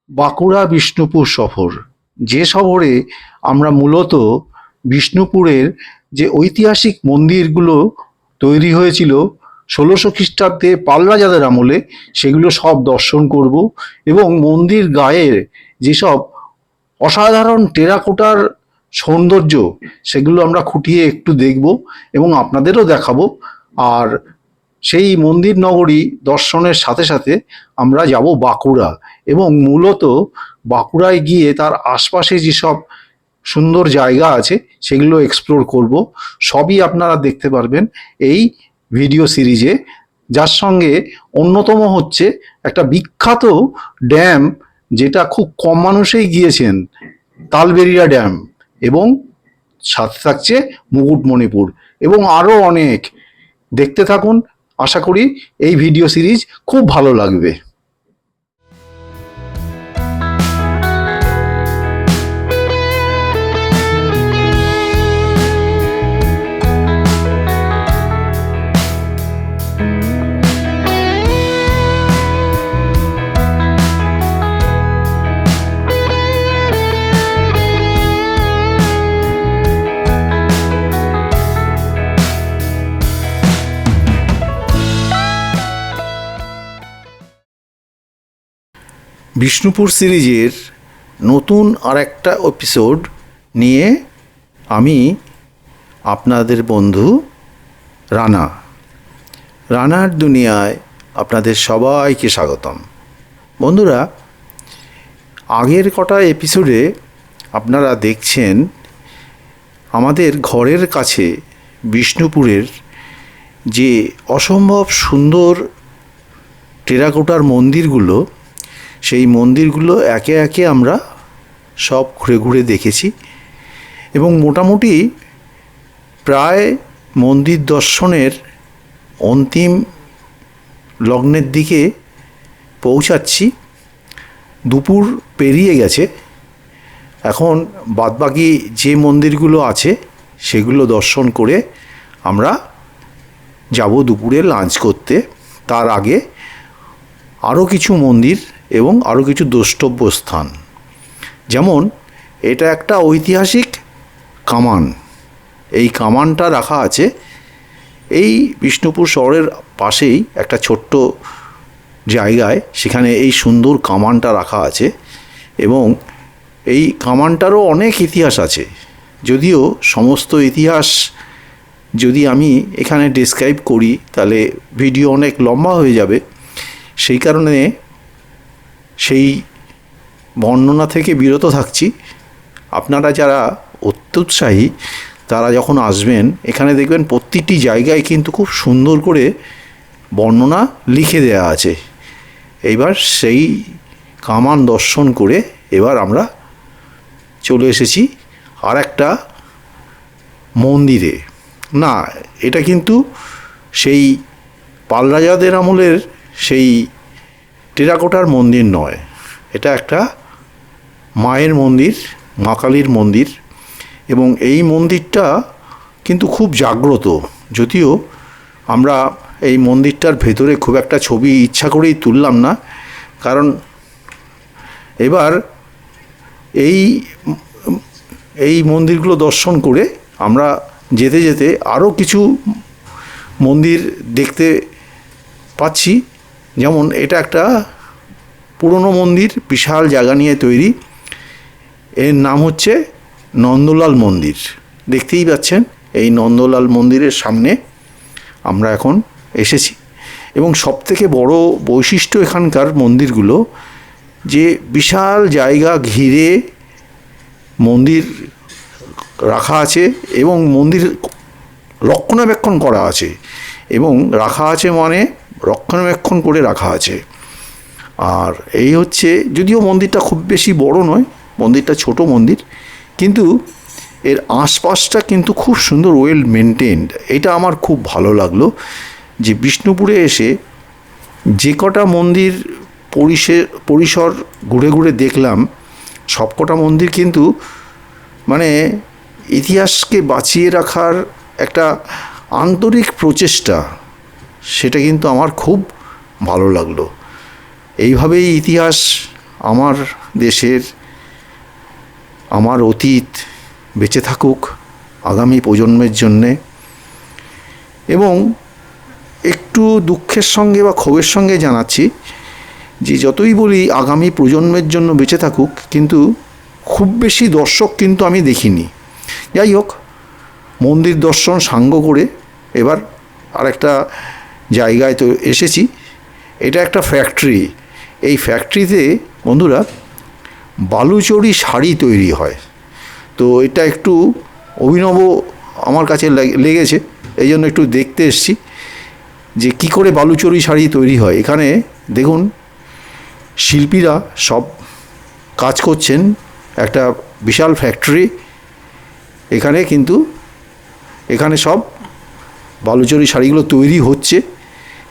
বাঁকুড়া বিষ্ণুপুর শহর, যে শহরে আমরা মূলত বিষ্ণুপুরের যে ঐতিহাসিক মন্দিরগুলো তৈরি হয়েছিল ১৬০০ খ্রিস্টাব্দে পাল রাজাদের আমলে, সেগুলো সব দর্শন করব এবং মন্দির গায়ের যেসব অসাধারণ টেরাকোটার সৌন্দর্য সেগুলো আমরা খুঁটিয়ে একটু দেখব এবং আপনাদেরও দেখাবো। আর সেই মন্দির নগরী দর্শনের সাথে সাথে আমরা যাব বাঁকুড়া এবং মূলত বাঁকুড়ায় গিয়ে তার আশপাশে যেসব সুন্দর জায়গা আছে সেগুলো এক্সপ্লোর করব। সবই আপনারা দেখতে পারবেন এই ভিডিও সিরিজে, যার সঙ্গে অন্যতম হচ্ছে একটা বিখ্যাত ড্যাম যেটা খুব কম মানুষই গিয়েছেন, তালবেরিয়া ড্যাম, এবং সাথে থাকছে মুকুটমণিপুর এবং আরও অনেক। দেখতে থাকুন, আশা করি এই ভিডিও সিরিজ খুব ভালো লাগবে। বিষ্ণুপুর সিরিজের নতুন আর একটা এপিসোড নিয়ে আমি আপনাদের বন্ধু রানার দুনিয়ায় আপনাদের সবাইকে স্বাগতম। বন্ধুরা, আগের কটা এপিসোডে আপনারা দেখছেন আমাদের ঘরের কাছে বিষ্ণুপুরের যে অসম্ভব সুন্দর টেরাকোটার মন্দিরগুলো, সেই মন্দিরগুলো একে একে আমরা সব ঘুরে ঘুরে দেখেছি এবং মোটামুটি প্রায় মন্দির দর্শনের অন্তিম লগ্নের দিকে পৌঁছাচ্ছি। দুপুর পেরিয়ে গেছে। এখন বাদবাকি যে মন্দিরগুলো আছে সেগুলো দর্শন করে আমরা যাব দুপুরে লাঞ্চ করতে। তার আগে আরও কিছু মন্দির এবং আরও কিছু দ্রষ্টব্য স্থান, যেমন এটা একটা ঐতিহাসিক কামান। এই কামানটা রাখা আছে এই বিষ্ণুপুর শহরের পাশেই একটা ছোট্ট জায়গায়, সেখানে এই সুন্দর কামানটা রাখা আছে এবং এই কামানটারও অনেক ইতিহাস আছে। যদিও সমস্ত ইতিহাস যদি আমি এখানে ডেসক্রাইব করি তাহলে ভিডিও অনেক লম্বা হয়ে যাবে, সেই কারণে সেই বর্ণনা থেকে বিরত থাকছি। আপনারা যারা অত্যুৎসাহী তারা যখন আসবেন এখানে দেখবেন প্রতিটি জায়গায় কিন্তু খুব সুন্দর করে বর্ণনা লিখে দেওয়া আছে। এইবার সেই কামান দর্শন করে এবার আমরা চলে এসেছি আর একটা মন্দিরে। না, এটা কিন্তু সেই পাল রাজাদের আমলের সেই টেরাকোটার মন্দির নয়, এটা একটা মায়ের মন্দির, মা কালীর মন্দির এবং এই মন্দিরটা কিন্তু খুব জাগ্রত। যদিও আমরা এই মন্দিরটার ভেতরে খুব একটা ছবি ইচ্ছা করেই তুললাম না, কারণ এবার এই মন্দিরগুলো দর্শন করে আমরা যেতে যেতে আরও কিছু মন্দির দেখতে পাচ্ছি। যেমন এটা একটা পুরনো মন্দির, বিশাল জায়গা নিয়ে তৈরি। এর নাম হচ্ছে নন্দলাল মন্দির। দেখতেই পাচ্ছেন এই নন্দলাল মন্দিরের সামনে আমরা এখন এসেছি এবং সবথেকে বড় বৈশিষ্ট্য এখানকার মন্দিরগুলো যে বিশাল জায়গা ঘিরে মন্দির রাখা আছে এবং মন্দির রক্ষণাবেক্ষণ করা আছে, এবং রাখা আছে মানে রক্ষণাবেক্ষণ করে রাখা আছে। আর এই হচ্ছে, যদিও মন্দিরটা খুব বেশি বড় নয়, মন্দিরটা ছোট মন্দির, কিন্তু এর আশপাশটা কিন্তু খুব সুন্দর, ওয়েল মেনটেন্ড। এটা আমার খুব ভালো লাগলো যে বিষ্ণুপুরে এসে যে কটা মন্দির পরিসর ঘুরে ঘুরে দেখলাম, সবকটা মন্দির কিন্তু মানে ইতিহাসকে বাঁচিয়ে রাখার একটা আন্তরিক প্রচেষ্টা, সেটা কিন্তু আমার খুব ভালো লাগলো। এইভাবেই ইতিহাস আমার দেশের আমার অতীত বেঁচে থাকুক আগামী প্রজন্মের জন্যে। এবং একটু দুঃখের সঙ্গে বা ক্ষোভের সঙ্গে জানাচ্ছি যে যতই বলি আগামী প্রজন্মের জন্য বেঁচে থাকুক, কিন্তু খুব বেশি দর্শক কিন্তু আমি দেখিনি। যাই হোক, মন্দির দর্শন সাঙ্গ করে এবার আরেকটা জায়গায় তো এসেছি। এটা একটা ফ্যাক্টরি। এই ফ্যাক্টরিতে বন্ধুরা বালুচরী শাড়ি তৈরি হয়। তো এটা একটু অভিনব আমার কাছে লেগেছে, এই জন্য একটু দেখতে এসেছি যে কী করে বালুচরী শাড়ি তৈরি হয়। এখানে দেখুন শিল্পীরা সব কাজ করছেন, একটা বিশাল ফ্যাক্টরি এখানে, কিন্তু এখানে সব বালুচরী শাড়িগুলো তৈরি হচ্ছে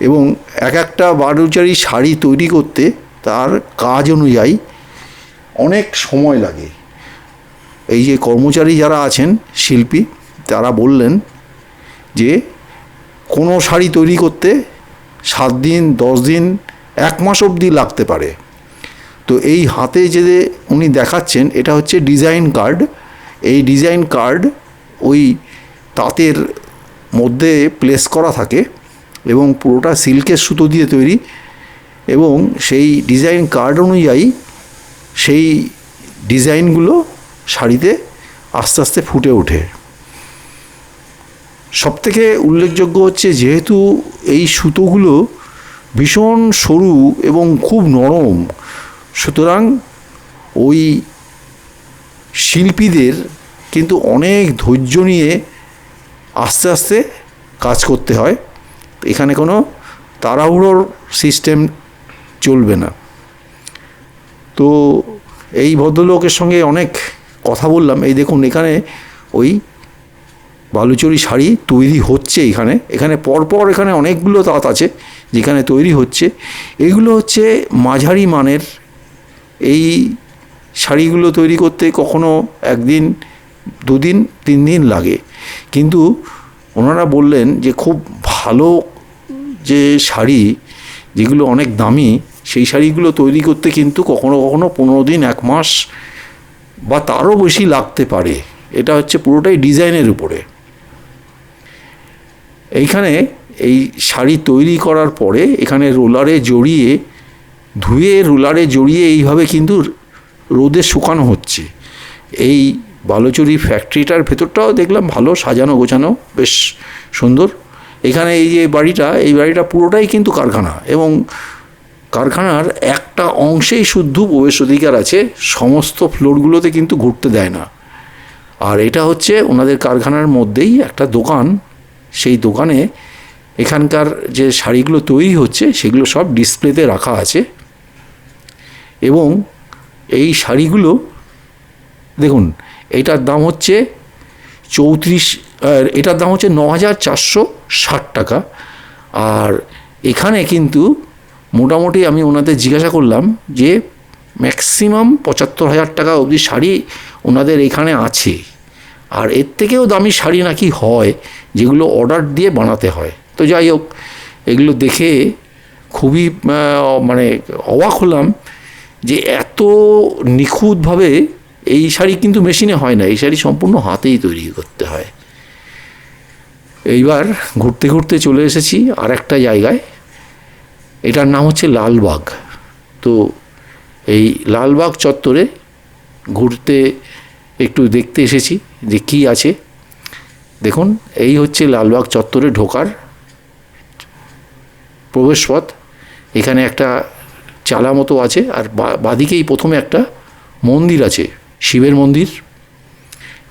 এবং এক একটা বালুচরী শাড়ি তৈরি করতে তার কাজ অনুযায়ী অনেক সময় লাগে। এই যে কর্মচারী যারা আছেন শিল্পী, তারা বললেন যে কোনো শাড়ি তৈরি করতে 7 দিন 10 দিন 1 মাস অবধি লাগতে পারে। তো এই হাতে যে উনি দেখাচ্ছেন এটা হচ্ছে ডিজাইন কার্ড। এই ডিজাইন কার্ড ওই তাঁতের মধ্যে প্লেস করা থাকে এবং পুরোটা সিল্কের সুতো দিয়ে তৈরি, এবং সেই ডিজাইন কার্ড অনুযায়ী সেই ডিজাইনগুলো শাড়িতে আস্তে আস্তে ফুটে ওঠে। সবথেকে উল্লেখযোগ্য হচ্ছে যেহেতু এই সুতোগুলো ভীষণ সরু এবং খুব নরম, সুতরাং ওই শিল্পীদের কিন্তু অনেক ধৈর্য নিয়ে আস্তে আস্তে কাজ করতে হয়। এখানে কোনো তাড়াহুড়োর সিস্টেম চলবে না। তো এই ভদ্রলোকের সঙ্গে অনেক কথা বললাম। এই দেখুন এখানে ওই বালুচরী শাড়ি তৈরি হচ্ছে। এখানে পরপর এখানে অনেকগুলো তাঁত আছে যেখানে তৈরি হচ্ছে। এগুলো হচ্ছে মাঝারি মানের। এই শাড়িগুলো তৈরি করতে কখনো 1 দিন 2 দিন 3 দিন লাগে, কিন্তু ওনারা বললেন যে খুব ভালো যে শাড়ি যেগুলো অনেক দামি, সেই শাড়িগুলো তৈরি করতে কিন্তু কখনো কখনো 15 দিন 1 মাস বা তারও বেশি লাগতে পারে। এটা হচ্ছে পুরোটাই ডিজাইনের উপরে। এইখানে এই শাড়ি তৈরি করার পরে এখানে রোলারে জড়িয়ে ধুয়ে রোলারে জড়িয়ে এইভাবে কিন্তু রোদে শুকানো হচ্ছে। এই বালুচরী ফ্যাক্টরিটার ভেতরটাও দেখলাম ভালো সাজানো গোছানো, বেশ সুন্দর। এখানে এই যে এই বাড়িটা পুরোটাই কিন্তু কারখানা, এবং কারখানার একটা অংশেই শুদ্ধ প্রবেশ অধিকার আছে, সমস্ত ফ্লোরগুলোতে কিন্তু ঘুরতে দেয় না। আর এটা হচ্ছে ওনাদের কারখানার মধ্যেই একটা দোকান। সেই দোকানে এখানকার যে শাড়িগুলো তৈরি হচ্ছে সেগুলো সব ডিসপ্লেতে রাখা আছে, এবং এই শাড়িগুলো দেখুন এটার দাম হচ্ছে 9,460 টাকা। আর এখানে কিন্তু মোটামুটি আমি ওনাদের জিজ্ঞাসা করলাম যে ম্যাক্সিমাম 75,000 টাকা অবধি শাড়ি ওনাদের এখানে আছে। আর এর থেকেও দামি শাড়ি নাকি হয় যেগুলো অর্ডার দিয়ে বানাতে হয়। তো যাই হোক, এগুলো দেখে খুবই মানে অবাক হলাম যে এত নিখুঁতভাবে এই শাড়ি কিন্তু মেশিনে হয় না, এই শাড়ি সম্পূর্ণ হাতেই তৈরি করতে হয়। এইবার ঘুরতে ঘুরতে চলে এসেছি আর একটা জায়গায়, এটার নাম হচ্ছে লালবাগ। তো এই লালবাগ চত্বরে ঘুরতে একটু দেখতে এসেছি যে কি আছে। দেখুন এই হচ্ছে লালবাগ চত্বরে ঢোকার প্রবেশপথ। এখানে একটা চালা মতো আছে, আর বাদিকেই প্রথমে একটা মন্দির আছে, শিবের মন্দির,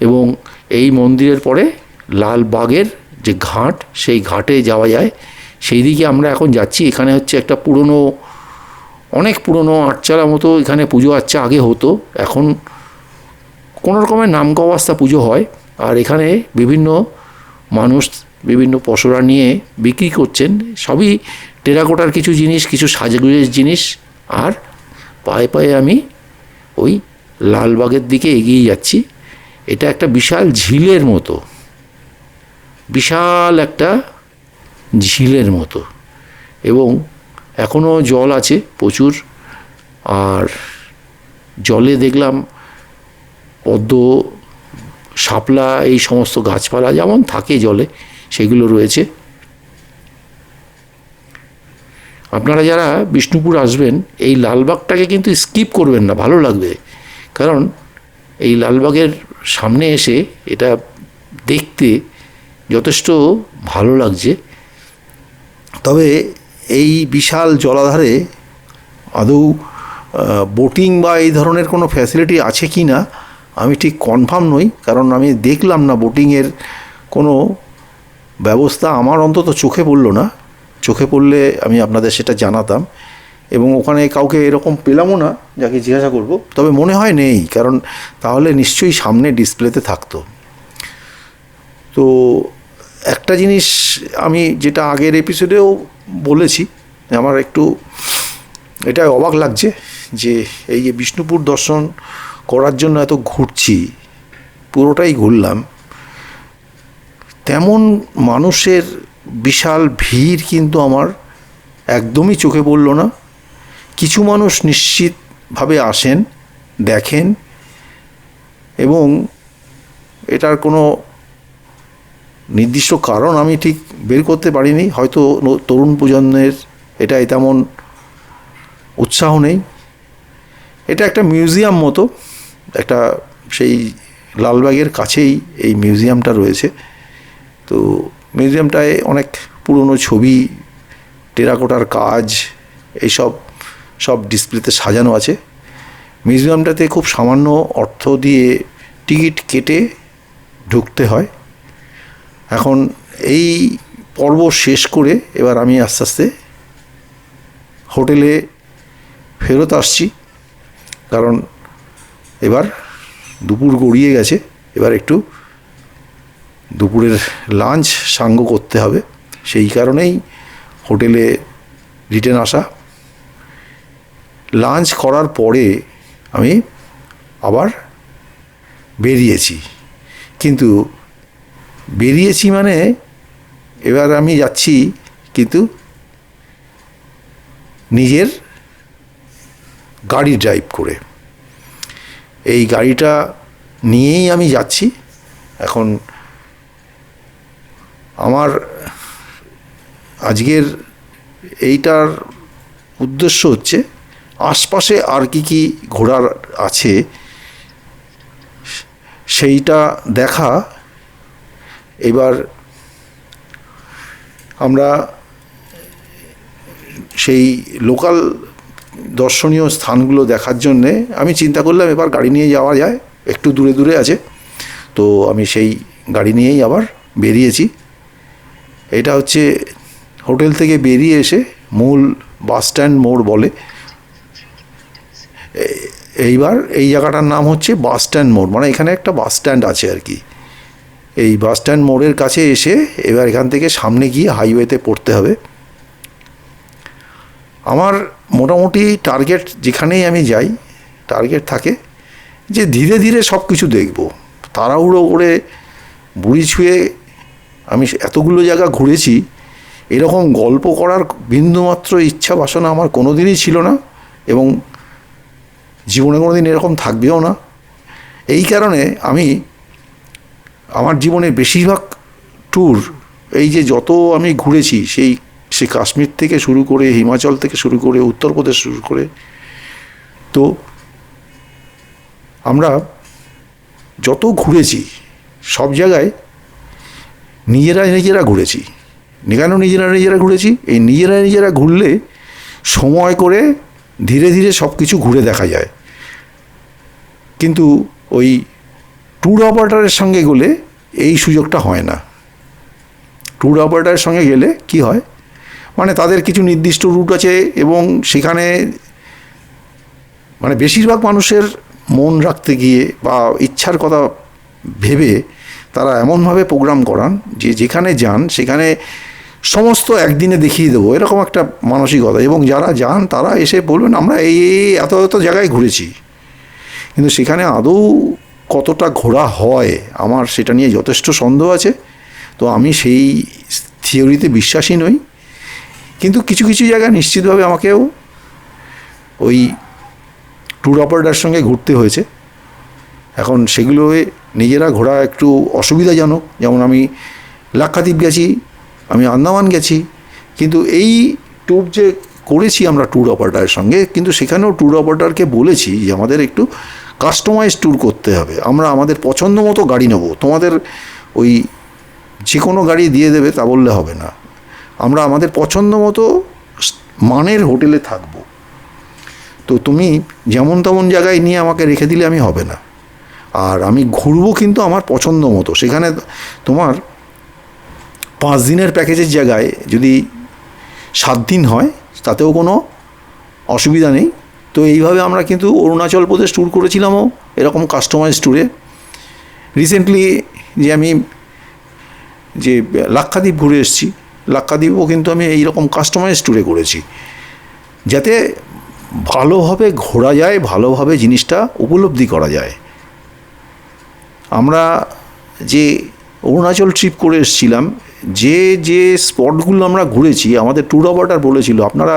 এবং এই মন্দিরের পরে লালবাগের যে ঘাট, সেই ঘাটে যাওয়া যায়। সেই দিকে আমরা এখন যাচ্ছি। এখানে হচ্ছে একটা অনেক পুরনো আটচালা মতো এখানে পুজো আচ্ছা আগে হতো, এখন কোনো রকমের নামকাওয়াস্তা পুজো হয়। আর এখানে বিভিন্ন মানুষ বিভিন্ন পসরা নিয়ে বিক্রি করছেন, সবই টেরাকোটার কিছু জিনিস, কিছু সাজগোজের জিনিস। আর পায়ে পায়ে আমি ওই লালবাগের দিকে এগিয়ে যাচ্ছি। এটা একটা বিশাল ঝিলের মতো, বিশাল একটা ঝিলের মতো, এবং এখনও জল আছে প্রচুর। আর জলে দেখলাম পদ্ম, শাপলা, এই সমস্ত গাছপালা যেমন থাকে জলে সেগুলো রয়েছে। আপনারা যারা বিষ্ণুপুর আসবেন এই লালবাগটাকে কিন্তু স্কিপ করবেন না, ভালো লাগবে। কারণ এই লালবাগের সামনে এসে এটা দেখতে যথেষ্ট ভালো লাগছে। তবে এই বিশাল জলাধারে আদৌ বোটিং বা এই ধরনের কোনো ফ্যাসিলিটি আছে কি না আমি ঠিক কনফার্ম নই, কারণ আমি দেখলাম না বোটিংয়ের কোনো ব্যবস্থা, আমার অন্তত চোখে পড়ল না। চোখে পড়লে আমি আপনাদের সেটা জানাতাম, এবং ওখানে কাউকে এরকম পেলামও না যাকে জিজ্ঞাসা করব। তবে মনে হয় নেই, কারণ তাহলে নিশ্চয়ই সামনে ডিসপ্লেতে থাকতো। তো একটা জিনিস আমি যেটা আগের এপিসোডেও বলেছি, আমার একটু এটা অবাক লাগছে যে এই যে বিষ্ণুপুর দর্শন করার জন্য এত ঘুরছি, পুরোটাই ঘুরলাম, তেমন মানুষের বিশাল ভিড় কিন্তু আমার একদমই চোখে পড়ল না। কিছু মানুষ নিশ্চিতভাবে আসেন, দেখেন, এবং এটার কোনো নির্দিষ্ট কারণ আমি ঠিক বের করতে পারিনি। হয়তো তরুণ প্রজন্মের এটাই তেমন উৎসাহ নেই। এটা একটা মিউজিয়াম মতো, একটা সেই লালবাগের কাছেই এই মিউজিয়ামটা রয়েছে। তো মিউজিয়ামটায় অনেক পুরনো ছবি, টেরাকোটার কাজ, এইসব সব ডিসপ্লেতে সাজানো আছে। মিউজিয়ামটাতে খুব সামান্য অর্থ দিয়ে টিকিট কেটে ঢুকতে হয়। এখন এই পর্ব শেষ করে এবার আমি আস্তে আস্তে হোটেলে ফেরত আসছি, কারণ এবার দুপুর গড়িয়ে গেছে। এবার একটু দুপুরের লাঞ্চ সাঙ্গ করতে হবে, সেই কারণেই হোটেলে রিটার্ন আসা। লাঞ্চ করার পরে আমি আবার বেরিয়েছি, কিন্তু বেরিয়েছি মানে এবার আমি যাচ্ছি কিন্তু নিজের গাড়ি ড্রাইভ করে। এই গাড়িটা নিয়েই আমি যাচ্ছি। এখন আমার আজকের এইটার উদ্দেশ্য হচ্ছে আশপাশে আর কি ঘোরার আছে সেইটা দেখা। এবার আমরা সেই লোকাল দর্শনীয় স্থানগুলো দেখার জন্যে আমি চিন্তা করলাম এবার গাড়ি নিয়ে যাওয়া যায়, একটু দূরে দূরে আছে। তো আমি সেই গাড়ি নিয়েই আবার বেরিয়েছি। এটা হচ্ছে হোটেল থেকে বেরিয়ে এসে মূল বাস স্ট্যান্ড মোড় বলে। এইবার এই জায়গাটার নাম হচ্ছে বাস স্ট্যান্ড মোড়, মানে এখানে একটা বাস স্ট্যান্ড আছে আর কি। এই বাস স্ট্যান্ড মোড়ের কাছে এসে এবার এখান থেকে সামনে গিয়ে হাইওয়েতে পড়তে হবে। আমার মোটামুটি টার্গেট, যেখানেই আমি যাই টার্গেট থাকে যে ধীরে ধীরে সব কিছু দেখব। তাড়াহুড়ো করে বুড়ি ছুঁয়ে আমি এতগুলো জায়গা ঘুরেছি, এরকম গল্প করার বিন্দুমাত্র ইচ্ছা বাসনা আমার কোনো দিনই ছিল না, এবং জীবনে কোনো দিন এরকম থাকবেও না। এই কারণে আমি আমার জীবনের বেশিরভাগ ট্যুর, এই যে যত আমি ঘুরেছি, সে কাশ্মীর থেকে শুরু করে, হিমাচল থেকে শুরু করে, উত্তরপ্রদেশ শুরু করে, তো আমরা যত ঘুরেছি সব জায়গায় নিজেরা ঘুরেছি। কেন নিজেরা ঘুরেছি? এই নিজেরা ঘুরলে সময় করে ধীরে ধীরে সব কিছু ঘুরে দেখা যায়। কিন্তু ওই ট্যুর অপারেটরের সঙ্গে গেলে এই সুযোগটা হয় না। ট্যুর অপারেটরের সঙ্গে গেলে কি হয়, মানে তাদের কিছু নির্দিষ্ট রুট আছে, এবং সেখানে মানে বেশিরভাগ মানুষের মন রাখতে গিয়ে বা ইচ্ছার কথা ভেবে তারা এমনভাবে প্রোগ্রাম করান যে যেখানে যান সেখানে সমস্ত একদিনে দেখিয়ে দেবো, এরকম একটা মানসিকতা। এবং যারা যান তারা এসে বলবেন আমরা এই এত জায়গায় ঘুরেছি, কিন্তু সেখানে আদৌ কতটা ঘোরা হয় আমার সেটা নিয়ে যথেষ্ট সন্দেহ আছে। তো আমি সেই থিওরিতে বিশ্বাসী নই, কিন্তু কিছু জায়গা নিশ্চিতভাবে আমাকেও ওই ট্যুর অপারেটার সঙ্গে ঘুরতে হয়েছে। এখন সেগুলোয় নিজেরা ঘোরা একটু অসুবিধাজনক। যেমন আমি লাক্ষাদ্বীপ গেছি, আমি আন্দামান গেছি, কিন্তু এই ট্যুর যে করেছি আমরা ট্যুর অপারেটারের সঙ্গে, কিন্তু সেখানেও ট্যুর অপারেটারকে বলেছি যে আমাদের একটু কাস্টমাইজ ট্যুর করতে হবে, আমরা আমাদের পছন্দ মতো গাড়ি নেবো, তোমাদের ওই যে কোনো গাড়ি দিয়ে দেবে তা বললে হবে না, আমরা আমাদের পছন্দ মতো মানের হোটেলে থাকবো। তো তুমি যেমন তেমন জায়গায় নিয়ে আমাকে রেখে দিলে আমি হবে না। আর আমি ঘুরবো কিন্তু আমার পছন্দ মতো। সেখানে তোমার 5 দিনের প্যাকেজের জায়গায় যদি 7 দিন হয় তাতেও কোনো অসুবিধা নেই। তো এইভাবে আমরা কিন্তু অরুণাচল প্রদেশ ট্যুর করেছিলামও এরকম কাস্টমাইজ ট্যুরে। রিসেন্টলি যে আমি যে লাক্ষাদ্বীপ ঘুরে এসেছি, লাক্ষাদ্বীপও কিন্তু আমি এইরকম কাস্টমাইজ ট্যুরে করেছি, যাতে ভালোভাবে ঘোরা যায়, ভালোভাবে জিনিসটা উপলব্ধি করা যায়। আমরা যে অরুণাচল ট্রিপ করে এসেছিলাম, যে যে স্পটগুলো আমরা ঘুরেছি, আমাদের ট্যুর অপারেটর বলেছিল আপনারা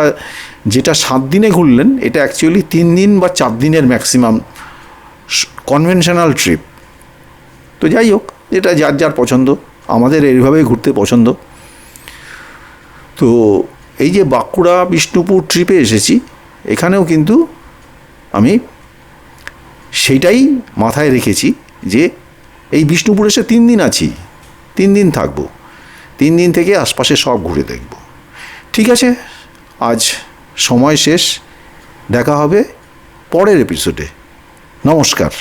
যেটা 7 দিনে ঘুরলেন এটা অ্যাকচুয়ালি 3 দিন বা 4 দিনের ম্যাক্সিমাম কনভেনশনাল ট্রিপ। তো যাই হোক, এটা যার যার পছন্দ, আমাদের এইভাবেই ঘুরতে পছন্দ। তো এই যে বাঁকুড়া বিষ্ণুপুর ট্রিপে এসেছি, এখানেও কিন্তু আমি সেইটাই মাথায় রেখেছি যে এই বিষ্ণুপুর এসে 3 দিন আছি, 3 দিন থাকবো, 3 দিন থেকে আশপাশে সব ঘুরে দেখব। ঠিক আছে, আজ সময় শেষ, দেখা হবে পরের এপিসোডে। নমস্কার।